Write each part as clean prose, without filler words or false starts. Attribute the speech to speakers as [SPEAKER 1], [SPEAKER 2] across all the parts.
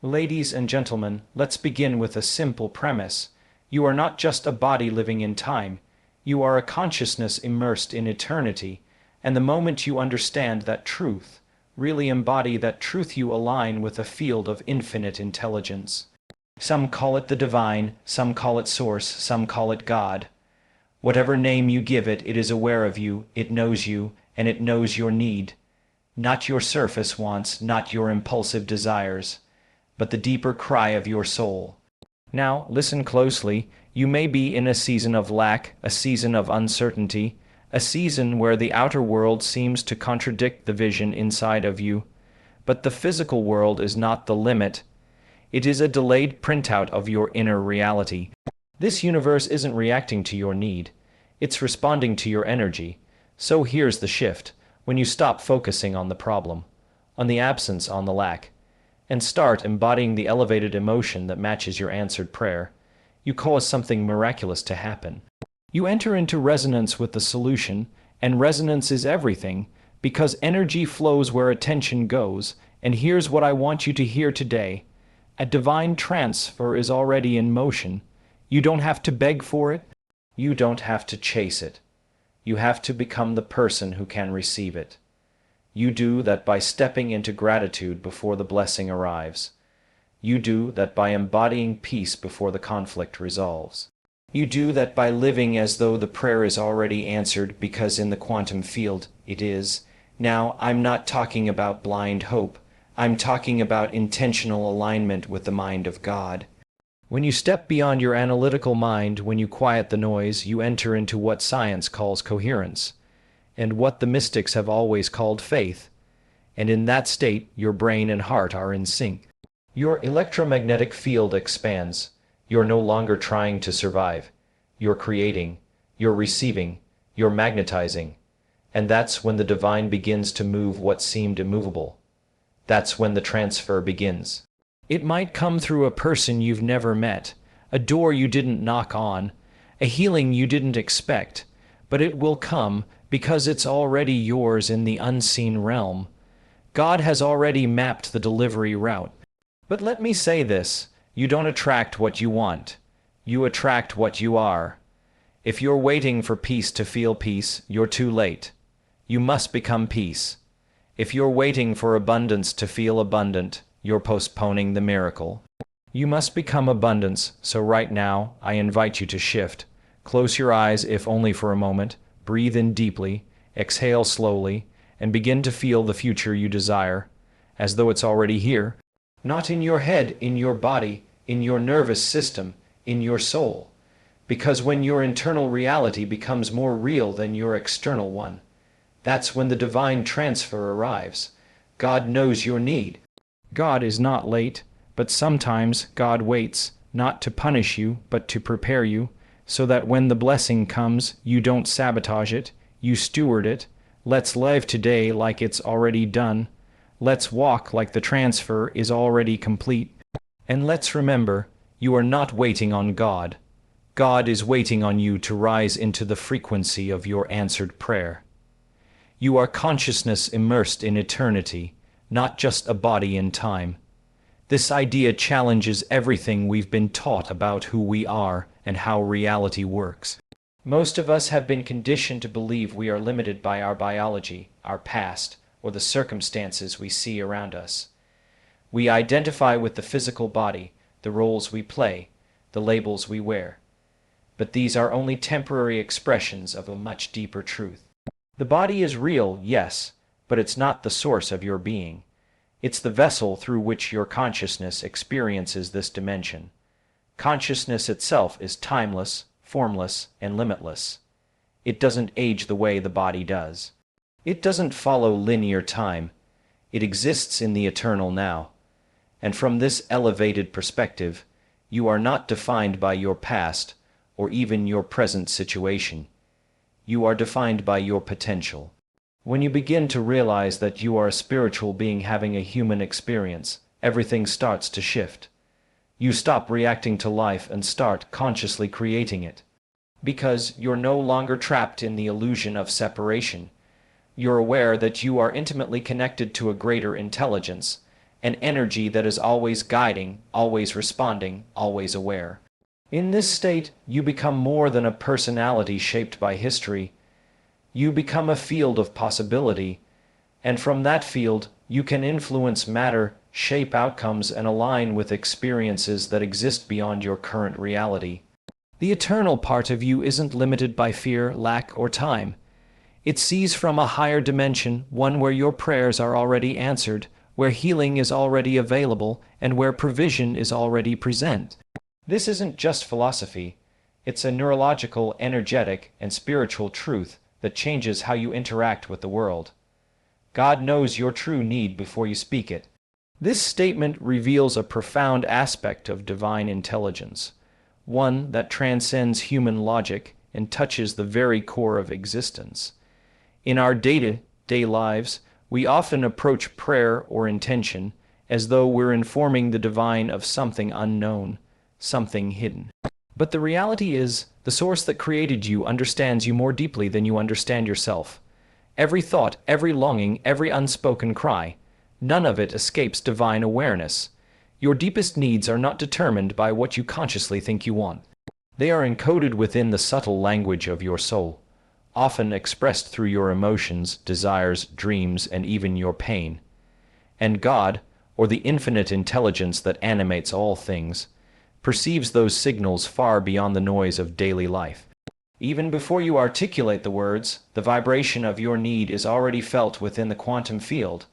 [SPEAKER 1] Ladies and gentlemen, let's begin with a simple premise. You are not just a body living in time. You are a consciousness immersed in eternity, and the moment you understand that truth, really embody that truth, you align with a field of infinite intelligence. Some call it the divine, some call it source, some call it God. Whatever name you give it, it is aware of you, it knows you, and it knows your need. Not your surface wants, not your impulsive desires, but the deeper cry of your soul. Now, listen closely. You may be in a season of lack, a season of uncertainty, a season where the outer world seems to contradict the vision inside of you. But the physical world is not the limit. It is a delayed printout of your inner reality. This universe isn't reacting to your need. It's responding to your energy. So here's the shift. When you stop focusing on the problem, on the absence, on the lack, and start embodying the elevated emotion that matches your answered prayer, you cause something miraculous to happen. You enter into resonance with the solution, and resonance is everything, because energy flows where attention goes. And here's what I want you to hear today. A divine transfer is already in motion. You don't have to beg for it. You don't have to chase it. You have to become the person who can receive it. You do that by stepping into gratitude before the blessing arrives. You do that by embodying peace before the conflict resolves. You do that by living as though the prayer is already answered, because in the quantum field it is. Now, I'm not talking about blind hope. I'm talking about intentional alignment with the mind of God. When you step beyond your analytical mind, when you quiet the noise, you enter into what science calls coherence, and what the mystics have always called faith. And in that state, your brain and heart are in sync. Your electromagnetic field expands. You're no longer trying to survive. You're creating, you're receiving, you're magnetizing. And that's when the divine begins to move what seemed immovable. That's when the transfer begins. It might come through a person you've never met, a door you didn't knock on, a healing you didn't expect, but it will come because it's already yours in the unseen realm. God has already mapped the delivery route. But let me say this, you don't attract what you want. You attract what you are. If you're waiting for peace to feel peace, you're too late. You must become peace. If you're waiting for abundance to feel abundant, you're postponing the miracle. You must become abundance, so right now, I invite you to shift. Close your eyes, if only for a moment. Breathe in deeply, exhale slowly, and begin to feel the future you desire, as though it's already here. Not in your head, in your body, in your nervous system, in your soul. Because when your internal reality becomes more real than your external one, that's when the divine transfer arrives. God knows your need. God is not late, but sometimes God waits, not to punish you, but to prepare you, so that when the blessing comes, you don't sabotage it, you steward it. Let's live today like it's already done. Let's walk like the transfer is already complete. And let's remember, you are not waiting on God. God is waiting on you to rise into the frequency of your answered prayer. You are consciousness immersed in eternity, not just a body in time. This idea challenges everything we've been taught about who we are and how reality works. Most of us have been conditioned to believe we are limited by our biology, our past, or the circumstances we see around us. We identify with the physical body, the roles we play, the labels we wear. But these are only temporary expressions of a much deeper truth. The body is real, yes, but it's not the source of your being. It's the vessel through which your consciousness experiences this dimension. Consciousness itself is timeless, formless, and limitless. It doesn't age the way the body does. It doesn't follow linear time. It exists in the eternal now. And from this elevated perspective, you are not defined by your past or even your present situation. You are defined by your potential. When you begin to realize that you are a spiritual being having a human experience, everything starts to shift. You stop reacting to life and start consciously creating it. Because you're no longer trapped in the illusion of separation. You're aware that you are intimately connected to a greater intelligence, an energy that is always guiding, always responding, always aware. In this state, you become more than a personality shaped by history. You become a field of possibility, and from that field, you can influence matter, shape outcomes, and align with experiences that exist beyond your current reality. The eternal part of you isn't limited by fear, lack, or time. It sees from a higher dimension, one where your prayers are already answered, where healing is already available, and where provision is already present. This isn't just philosophy. It's a neurological, energetic, and spiritual truth that changes how you interact with the world. God knows your true need before you speak it. This statement reveals a profound aspect of divine intelligence, one that transcends human logic and touches the very core of existence. In our day-to-day lives, we often approach prayer or intention as though we're informing the divine of something unknown, something hidden. But the reality is, the source that created you understands you more deeply than you understand yourself. Every thought, every longing, every unspoken cry, none of it escapes divine awareness. Your deepest needs are not determined by what you consciously think you want. They are encoded within the subtle language of your soul, often expressed through your emotions, desires, dreams, and even your pain. And God, or the infinite intelligence that animates all things, perceives those signals far beyond the noise of daily life. Even before you articulate the words, the vibration of your need is already felt within the quantum field.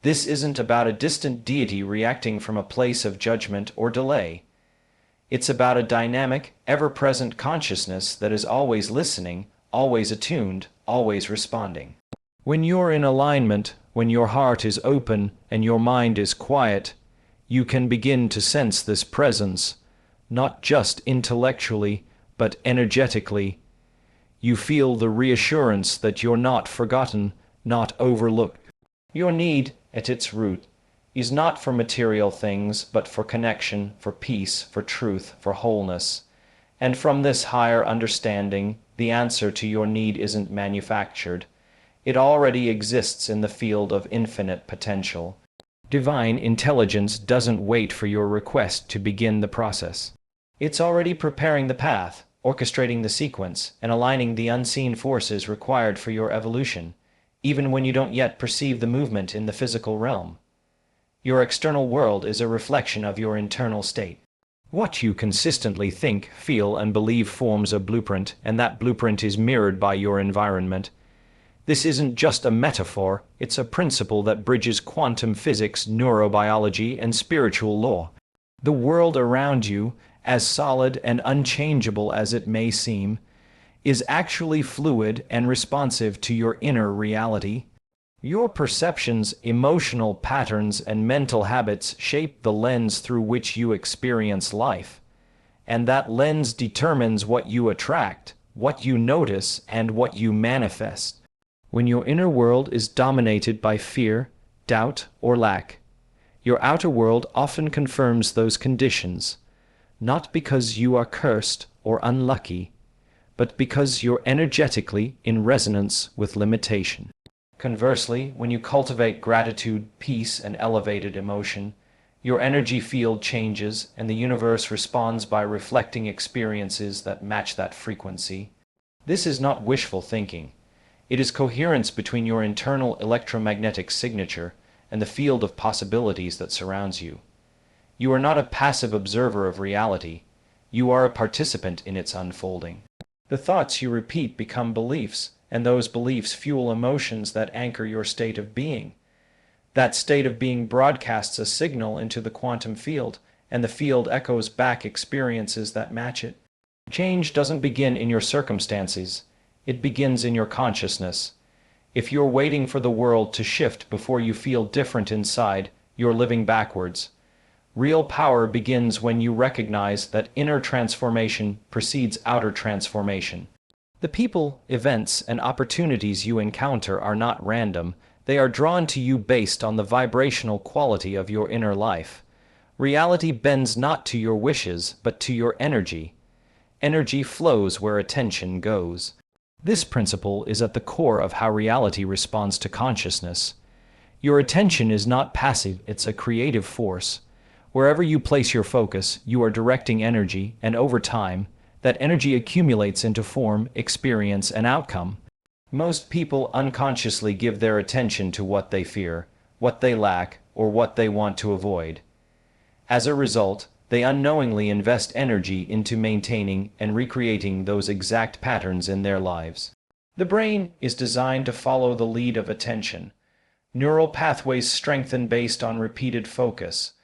[SPEAKER 1] This isn't about a distant deity reacting from a place of judgment or delay. It's about a dynamic, ever-present consciousness that is always listening, always attuned, always responding. When you're in alignment, when your heart is open and your mind is quiet, you can begin to sense this presence, not just intellectually, but energetically. You feel the reassurance that you're not forgotten, not overlooked. Your need, at its root, is not for material things, but for connection, for peace, for truth, for wholeness. And from this higher understanding, the answer to your need isn't manufactured. It already exists in the field of infinite potential. Divine intelligence doesn't wait for your request to begin the process. It's already preparing the path, orchestrating the sequence, and aligning the unseen forces required for your evolution, even when you don't yet perceive the movement in the physical realm. Your external world is a reflection of your internal state. What you consistently think, feel, and believe forms a blueprint, and that blueprint is mirrored by your environment. This isn't just a metaphor, it's a principle that bridges quantum physics, neurobiology, and spiritual law. The world around you, as solid and unchangeable as it may seem, is actually fluid and responsive to your inner reality. Your perceptions, emotional patterns, and mental habits shape the lens through which you experience life, and that lens determines what you attract, what you notice, and what you manifest. When your inner world is dominated by fear, doubt, or lack, your outer world often confirms those conditions, not because you are cursed or unlucky, but because you're energetically in resonance with limitation. Conversely, when you cultivate gratitude, peace, and elevated emotion, your energy field changes and the universe responds by reflecting experiences that match that frequency. This is not wishful thinking. It is coherence between your internal electromagnetic signature and the field of possibilities that surrounds you. You are not a passive observer of reality. You are a participant in its unfolding. The thoughts you repeat become beliefs, and those beliefs fuel emotions that anchor your state of being. That state of being broadcasts a signal into the quantum field, and the field echoes back experiences that match it. Change doesn't begin in your circumstances. It begins in your consciousness. If you're waiting for the world to shift before you feel different inside, you're living backwards. Real power begins when you recognize that inner transformation precedes outer transformation. The people, events, and opportunities you encounter are not random. They are drawn to you based on the vibrational quality of your inner life. Reality bends not to your wishes, but to your energy. Energy flows where attention goes. This principle is at the core of how reality responds to consciousness. Your attention is not passive, it's a creative force. Wherever you place your focus, you are directing energy, and over time, that energy accumulates into form, experience, and outcome. Most people unconsciously give their attention to what they fear, what they lack, or what they want to avoid. As a result, they unknowingly invest energy into maintaining and recreating those exact patterns in their lives. The brain is designed to follow the lead of attention. Neural pathways strengthen based on repeated focus.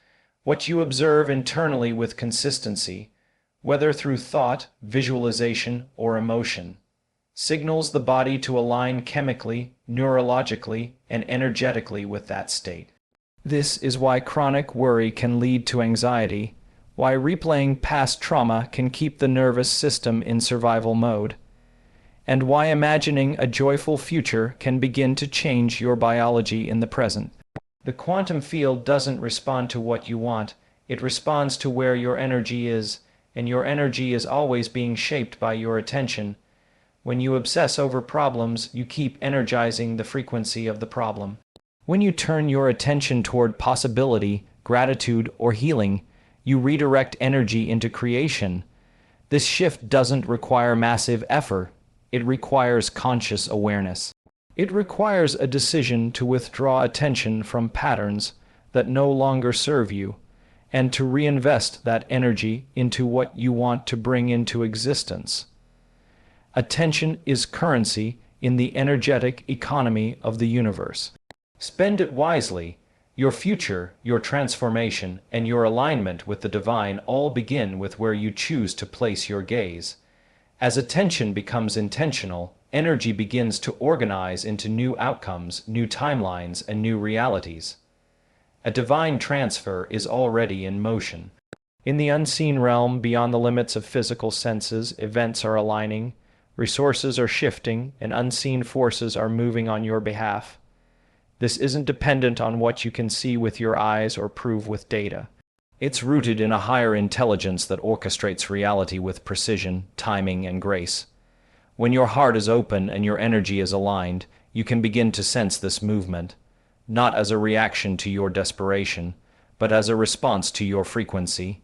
[SPEAKER 1] What you observe internally with consistency, whether through thought, visualization, or emotion, signals the body to align chemically, neurologically, and energetically with that state. This is why chronic worry can lead to anxiety, why replaying past trauma can keep the nervous system in survival mode, and why imagining a joyful future can begin to change your biology in the present. The quantum field doesn't respond to what you want, it responds to where your energy is, and your energy is always being shaped by your attention. When you obsess over problems, you keep energizing the frequency of the problem. When you turn your attention toward possibility, gratitude, or healing, you redirect energy into creation. This shift doesn't require massive effort. It requires conscious awareness. It requires a decision to withdraw attention from patterns that no longer serve you, and to reinvest that energy into what you want to bring into existence. Attention is currency in the energetic economy of the universe. Spend it wisely. Your future, your transformation, and your alignment with the divine all begin with where you choose to place your gaze. As attention becomes intentional, energy begins to organize into new outcomes, new timelines, and new realities. A divine transfer is already in motion. In the unseen realm, beyond the limits of physical senses, events are aligning, resources are shifting, and unseen forces are moving on your behalf. This isn't dependent on what you can see with your eyes or prove with data. It's rooted in a higher intelligence that orchestrates reality with precision, timing, and grace. When your heart is open and your energy is aligned, you can begin to sense this movement, not as a reaction to your desperation, but as a response to your frequency.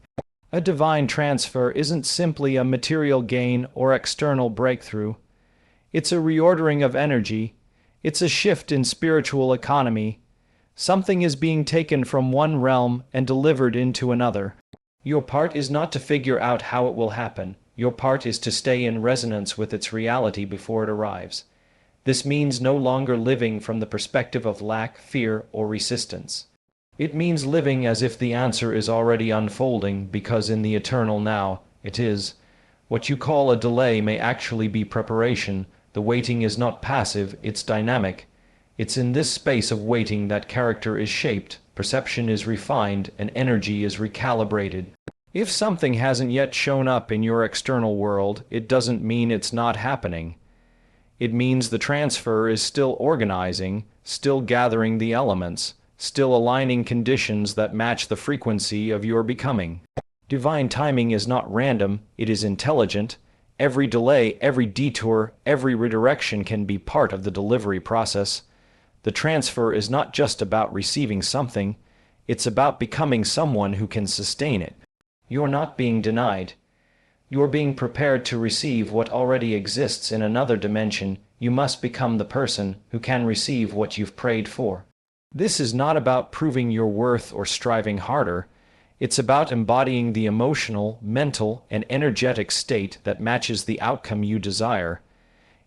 [SPEAKER 1] A divine transfer isn't simply a material gain or external breakthrough. It's a reordering of energy. It's a shift in spiritual economy. Something is being taken from one realm and delivered into another. Your part is not to figure out how it will happen. Your part is to stay in resonance with its reality before it arrives. This means no longer living from the perspective of lack, fear, or resistance. It means living as if the answer is already unfolding, because in the eternal now, it is. What you call a delay may actually be preparation. The waiting is not passive, it's dynamic. It's in this space of waiting that character is shaped, perception is refined, and energy is recalibrated. If something hasn't yet shown up in your external world, it doesn't mean it's not happening. It means the transfer is still organizing, still gathering the elements, still aligning conditions that match the frequency of your becoming. Divine timing is not random, it is intelligent. Every delay, every detour, every redirection can be part of the delivery process. The transfer is not just about receiving something, it's about becoming someone who can sustain it. You're not being denied. You're being prepared to receive what already exists in another dimension. You must become the person who can receive what you've prayed for. This is not about proving your worth or striving harder. It's about embodying the emotional, mental, and energetic state that matches the outcome you desire.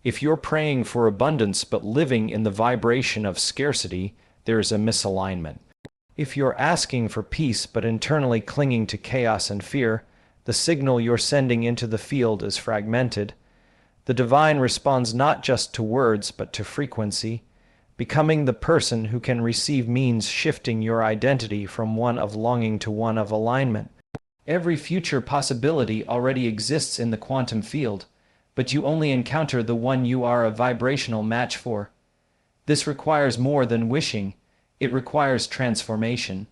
[SPEAKER 1] If you're praying for abundance but living in the vibration of scarcity, there is a misalignment. If you're asking for peace but internally clinging to chaos and fear, the signal you're sending into the field is fragmented. The divine responds not just to words but to frequency. Becoming the person who can receive means shifting your identity from one of longing to one of alignment. Every future possibility already exists in the quantum field, but you only encounter the one you are a vibrational match for. This requires more than wishing. It requires transformation.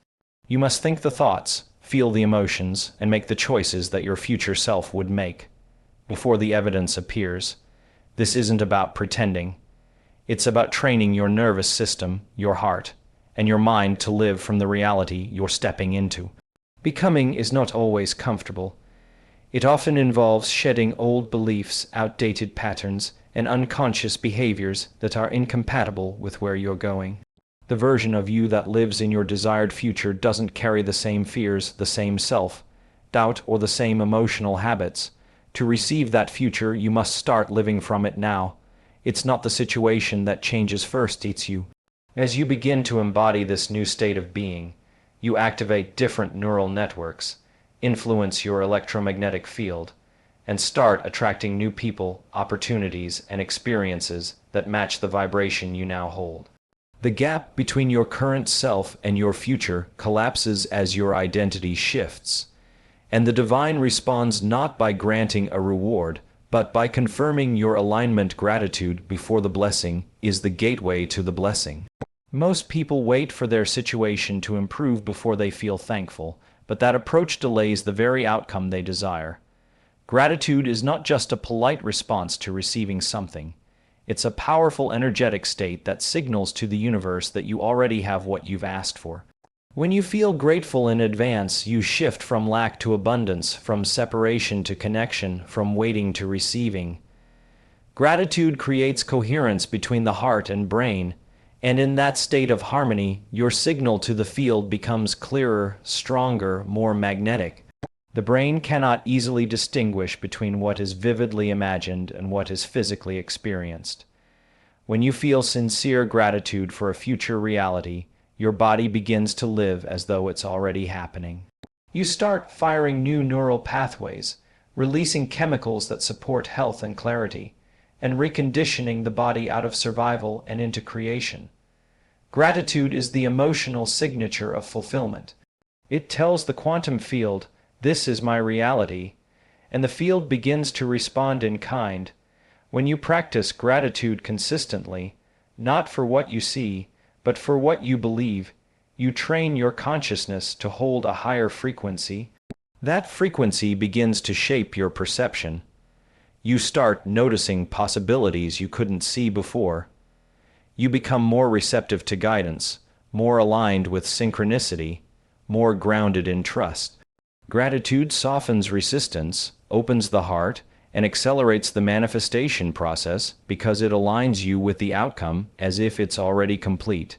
[SPEAKER 1] You must think the thoughts, feel the emotions, and make the choices that your future self would make before the evidence appears. This isn't about pretending. It's about training your nervous system, your heart, and your mind to live from the reality you're stepping into. Becoming is not always comfortable. It often involves shedding old beliefs, outdated patterns, and unconscious behaviors that are incompatible with where you're going. The version of you that lives in your desired future doesn't carry the same fears, the same self-doubt, or the same emotional habits. To receive that future, you must start living from it now. It's not the situation that changes first, it's you. As you begin to embody this new state of being, you activate different neural networks, influence your electromagnetic field, and start attracting new people, opportunities, and experiences that match the vibration you now hold. The gap between your current self and your future collapses as your identity shifts, and the divine responds not by granting a reward, but by confirming your alignment. Gratitude before the blessing is the gateway to the blessing. Most people wait for their situation to improve before they feel thankful, but that approach delays the very outcome they desire. Gratitude is not just a polite response to receiving something. It's a powerful energetic state that signals to the universe that you already have what you've asked for. When you feel grateful in advance, you shift from lack to abundance, from separation to connection, from waiting to receiving. Gratitude creates coherence between the heart and brain, and in that state of harmony, your signal to the field becomes clearer, stronger, more magnetic. The brain cannot easily distinguish between what is vividly imagined and what is physically experienced. When you feel sincere gratitude for a future reality, your body begins to live as though it's already happening. You start firing new neural pathways, releasing chemicals that support health and clarity, and reconditioning the body out of survival and into creation. Gratitude is the emotional signature of fulfillment. It tells the quantum field, "This is my reality," and the field begins to respond in kind. When you practice gratitude consistently, not for what you see, but for what you believe, you train your consciousness to hold a higher frequency. That frequency begins to shape your perception. You start noticing possibilities you couldn't see before. You become more receptive to guidance, more aligned with synchronicity, more grounded in trust. Gratitude softens resistance, opens the heart, and accelerates the manifestation process because it aligns you with the outcome as if it's already complete.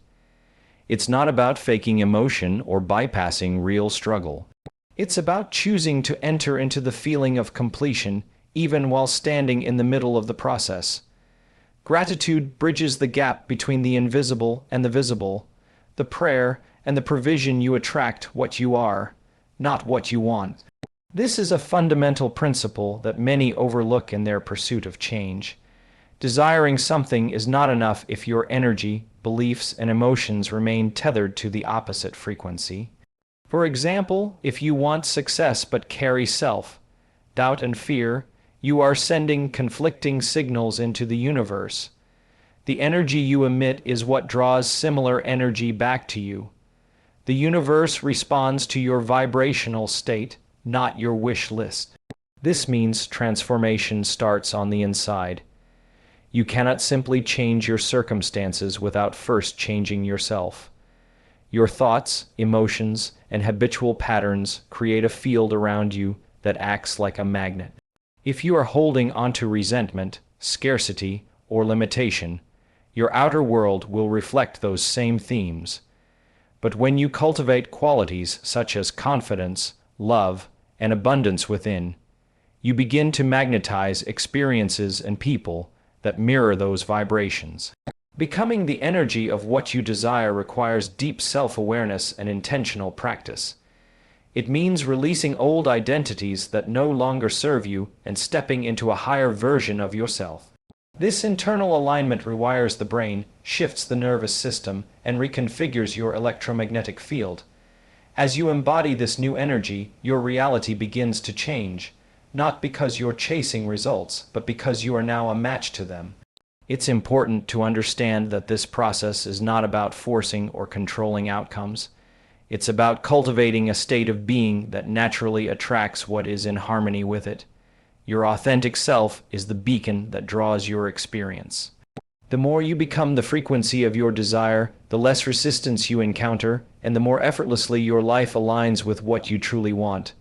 [SPEAKER 1] It's not about faking emotion or bypassing real struggle. It's about choosing to enter into the feeling of completion even while standing in the middle of the process. Gratitude bridges the gap between the invisible and the visible, the prayer and the provision. You attract what you are, not what you want. This is a fundamental principle that many overlook in their pursuit of change. Desiring something is not enough if your energy, beliefs, and emotions remain tethered to the opposite frequency. For example, if you want success but carry self-doubt and fear, you are sending conflicting signals into the universe. The energy you emit is what draws similar energy back to you. The universe responds to your vibrational state, not your wish list. This means transformation starts on the inside. You cannot simply change your circumstances without first changing yourself. Your thoughts, emotions, and habitual patterns create a field around you that acts like a magnet. If you are holding onto resentment, scarcity, or limitation, your outer world will reflect those same themes. But when you cultivate qualities such as confidence, love, and abundance within, you begin to magnetize experiences and people that mirror those vibrations. Becoming the energy of what you desire requires deep self-awareness and intentional practice. It means releasing old identities that no longer serve you and stepping into a higher version of yourself. This internal alignment rewires the brain, shifts the nervous system, and reconfigures your electromagnetic field. As you embody this new energy, your reality begins to change, not because you're chasing results, but because you are now a match to them. It's important to understand that this process is not about forcing or controlling outcomes. It's about cultivating a state of being that naturally attracts what is in harmony with it. Your authentic self is the beacon that draws your experience. The more you become the frequency of your desire, the less resistance you encounter, and the more effortlessly your life aligns with what you truly want.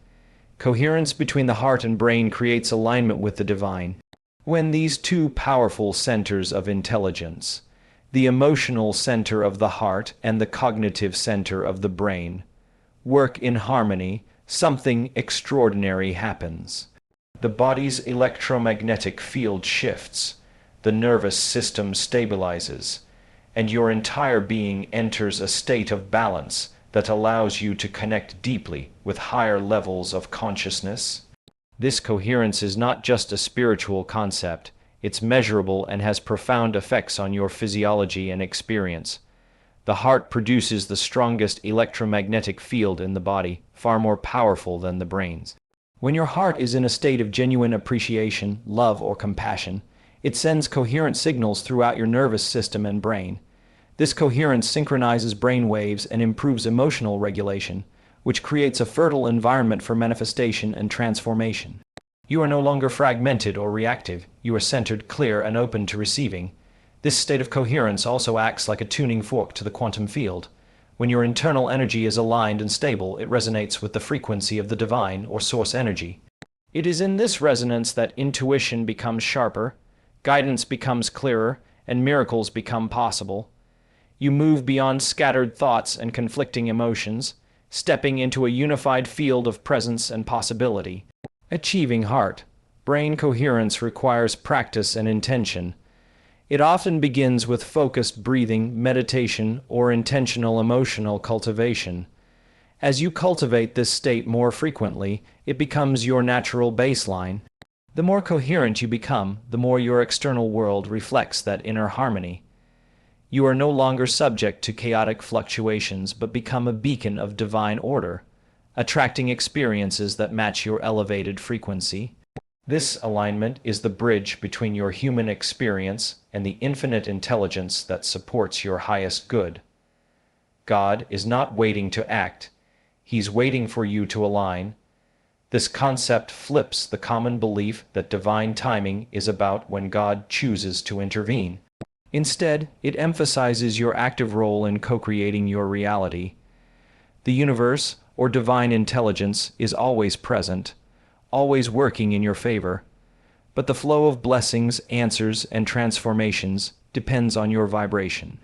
[SPEAKER 1] Coherence between the heart and brain creates alignment with the divine. When these two powerful centers of intelligence, the emotional center of the heart and the cognitive center of the brain, work in harmony, something extraordinary happens. The body's electromagnetic field shifts, the nervous system stabilizes, and your entire being enters a state of balance that allows you to connect deeply with higher levels of consciousness. This coherence is not just a spiritual concept, it's measurable and has profound effects on your physiology and experience. The heart produces the strongest electromagnetic field in the body, far more powerful than the brain's. When your heart is in a state of genuine appreciation, love, or compassion, it sends coherent signals throughout your nervous system and brain. This coherence synchronizes brain waves and improves emotional regulation, which creates a fertile environment for manifestation and transformation. You are no longer fragmented or reactive. You are centered, clear, and open to receiving. This state of coherence also acts like a tuning fork to the quantum field. When your internal energy is aligned and stable, it resonates with the frequency of the divine or source energy. It is in this resonance that intuition becomes sharper, guidance becomes clearer, and miracles become possible. You move beyond scattered thoughts and conflicting emotions, stepping into a unified field of presence and possibility. Achieving heart-brain coherence requires practice and intention. It often begins with focused breathing, meditation, or intentional emotional cultivation. As you cultivate this state more frequently, it becomes your natural baseline. The more coherent you become, the more your external world reflects that inner harmony. You are no longer subject to chaotic fluctuations, but become a beacon of divine order, attracting experiences that match your elevated frequency. This alignment is the bridge between your human experience and the infinite intelligence that supports your highest good. God is not waiting to act. He's waiting for you to align. This concept flips the common belief that divine timing is about when God chooses to intervene. Instead, it emphasizes your active role in co-creating your reality. The universe, or divine intelligence, is always present, always working in your favor. But the flow of blessings, answers, and transformations depends on your vibration.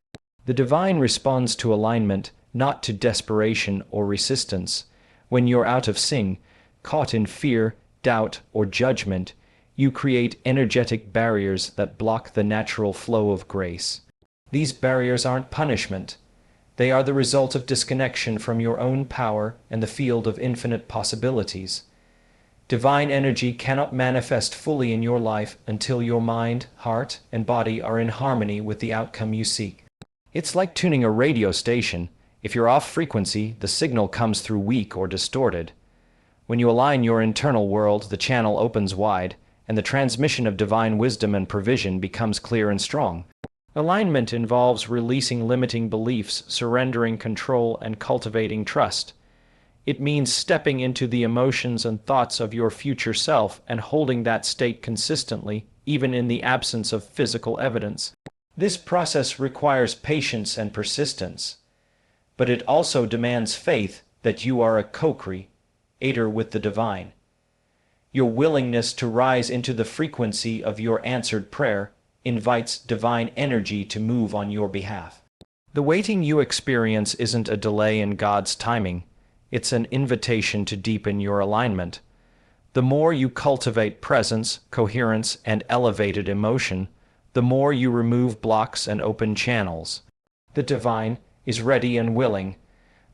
[SPEAKER 1] The divine responds to alignment, not to desperation or resistance. When you're out of sync, caught in fear, doubt, or judgment, you create energetic barriers that block the natural flow of grace. These barriers aren't punishment. They are the result of disconnection from your own power and the field of infinite possibilities. Divine energy cannot manifest fully in your life until your mind, heart, and body are in harmony with the outcome you seek. It's like tuning a radio station. If you're off frequency, the signal comes through weak or distorted. When you align your internal world, the channel opens wide, and the transmission of divine wisdom and provision becomes clear and strong. Alignment involves releasing limiting beliefs, surrendering control, and cultivating trust. It means stepping into the emotions and thoughts of your future self and holding that state consistently, even in the absence of physical evidence. This process requires patience and persistence, but it also demands faith that you are a co-creator with the divine. Your willingness to rise into the frequency of your answered prayer invites divine energy to move on your behalf. The waiting you experience isn't a delay in God's timing. It's an invitation to deepen your alignment. The more you cultivate presence, coherence, and elevated emotion, the more you remove blocks and open channels. The divine is ready and willing,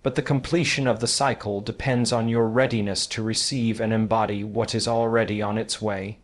[SPEAKER 1] but the completion of the cycle depends on your readiness to receive and embody what is already on its way.